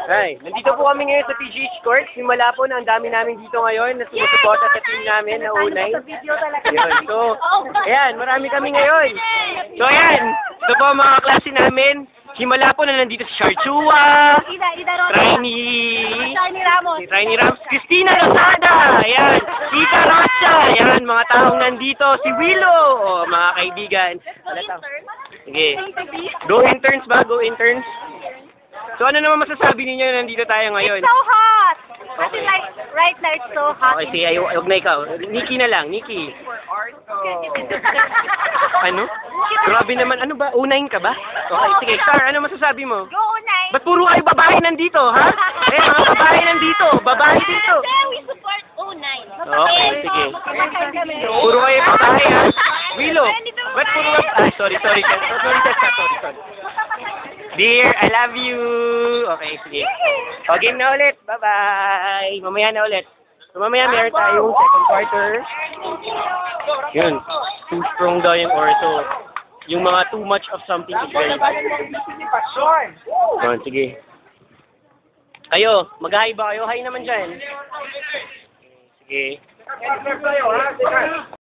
Hi, nandito po kami ngayon sa PGH Court. Simula po na ang dami namin dito ngayon na sumusuporta sa team namin na unay. Yun. So, ayan, marami kami ngayon. So, ayan, ito po mga klase namin. Simula po na nandito si Charchua, Trainee Ramos, Cristina Lozada, ayan, Tita Rocha, ayan, mga taong nandito, si Willow, mga kaibigan. Sige, go interns ba? Go interns? So ano naman masasabi ninyo na nandito tayo ngayon? It's so hot! Okay. Like, right now it's so hot. Okay, sige, huwag na ikaw. Nikki na lang, Nikki. Ano? Grabe naman, ano ba? Unahin ka ba? Okay, sige, Star, ano masasabi mo? Go Unay! Ba't puro kayo babae nandito, ha? Eh, mga babae nandito, babae dito. We support Unay. Okay, sige. Puro kayo babae, ha? Willow, ba't puro sorry. Sorry. Dear, I love you. Okay, sige. O, game na ulit. Bye-bye. Mamaya na ulit. So, mamaya meron tayong second quarter. Yun. Too strong daw yung orso. Yung mga too much of something is very bad. Sige. Kayo, mag-hi ba kayo? Hi naman dyan. Sige.